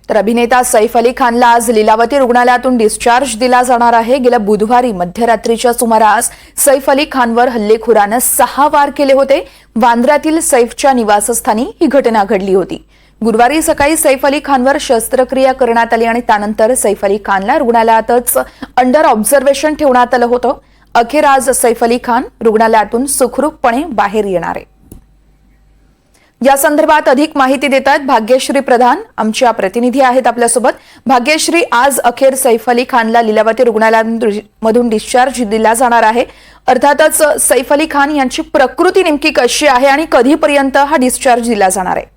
तर अभिनेता सैफ अली खानला आज लीलावती रुग्णालयातून डिस्चार्ज दिला जाणार आहे। गेल्या बुधवारी मध्यरात्रीच्या सुमारास सैफ अली खानवर हल्लेखोरानं 6 वार केले होते। वांद्र्यातील सैफच्या निवासस्थानी ही घटना घडली होती। गुरुवारी सकाळी सैफ अली खानवर शस्त्रक्रिया करण्यात आली आणि त्यानंतर सैफ अली खानला रुग्णालयातच अंडर ऑब्झर्वेशन ठेवण्यात आलं होतं। अखेर आज सैफ अली खान रुग्णालयातून सुखरूपपणे बाहेर येणार आहे। या संदर्भात अधिक माहिती देतात भाग्यश्री प्रधान, आमच्या प्रतिनिधी आहेत आपल्यासोबत। भाग्यश्री, आज अखेर सैफ अली खानला लीलावती रुग्णालयामधून डिस्चार्ज दिला जाणार आहे। अर्थातच सैफ अली खान यांची प्रकृती नेमकी कशी आहे आणि कधीपर्यंत हा डिस्चार्ज दिला जाणार आहे?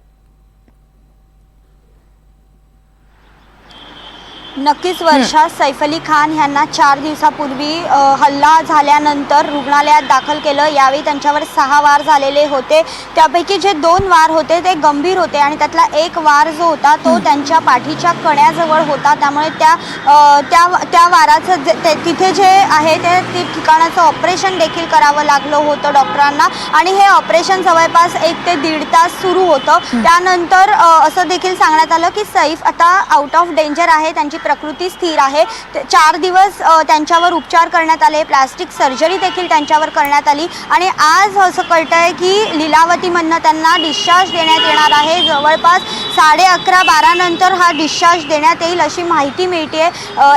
नक्कीच वर्षा, सैफ अली खान यांना 4 दिवसापूर्वी हल्ला झाल्यानंतर रुग्णालयात दाखल केलं। यावेळी त्यांच्यावर 6 वार झालेले होते। त्यापैकी जे 2 वार होते ते गंभीर होते आणि त्यातला एक वार जो होता तो त्यांच्या पाठीच्या कण्याजवळ होता। त्यामुळे त्या वाराचं तिथे जे आहे ते ठिकाणाचं ऑपरेशन देखील करावं लागलं होतं डॉक्टरांना आणि हे ऑपरेशन जवळपास 1 ते 1.5 तास सुरू होतं। त्यानंतर असं देखील सांगण्यात आलं की सैफ आता आउट ऑफ डेंजर आहे, त्यांची प्रकृती स्थिर आहे। 4 दिवस त्यांच्यावर उपचार करण्यात आले, प्लास्टिक सर्जरी देखील त्यांच्यावर करण्यात आली आणि आज असं कळतंय की लीलावतीमधनं त्यांना डिस्चार्ज देण्यात येणार आहे। जवळपास 11:30-12 नंतर हा डिस्चार्ज देण्यात येईल अशी माहिती मिळते।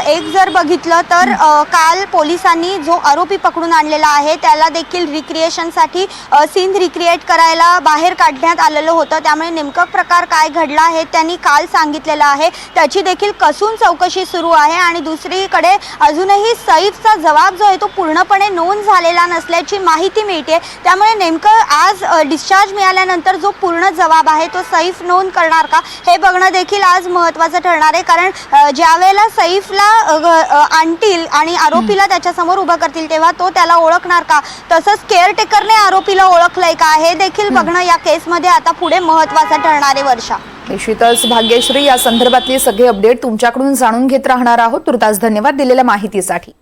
एक जर बघितलं तर काल पोलिसांनी जो आरोपी पकडून आणलेला आहे त्याला देखील रिक्रिएशनसाठी सीन रिक्रिएट करायला बाहेर काढण्यात आलेलं होतं। त्यामुळे नेमका प्रकार काय घडला आहे त्यांनी काल सांगितलेलं आहे, त्याची देखील कसून चौकशी सुरू आहे। आणि दुसरीकडे अजूनही सैफचा जबाब जो आहे तो पूर्णपणे नोंद झालेला नसल्याची माहिती मिळते। त्यामुळे नेमकं आज डिस्चार्ज मिळाल्यानंतर जो पूर्ण जबाब आहे तो सैफ नोंद करणार का हे बघणं देखील आज महत्त्वाचं ठरणार आहे। कारण ज्या वेळेला सैफला आणतील आणि आरोपीला त्याच्यासमोर उभं करतील तेव्हा तो त्याला ओळखणार का, तसंच केअरटेकरने आरोपीला ओळखलंय का हे देखील बघणं या केसमध्ये आता पुढे महत्त्वाचं ठरणार आहे। वर्षा, निश्चितच भाग्यश्री, या संदर्भातले सगळे अपडेट तुमच्याकडून जाणून घेत राहणार आहोत। तुर्तास धन्यवाद दिलेल्या माहितीसाठी।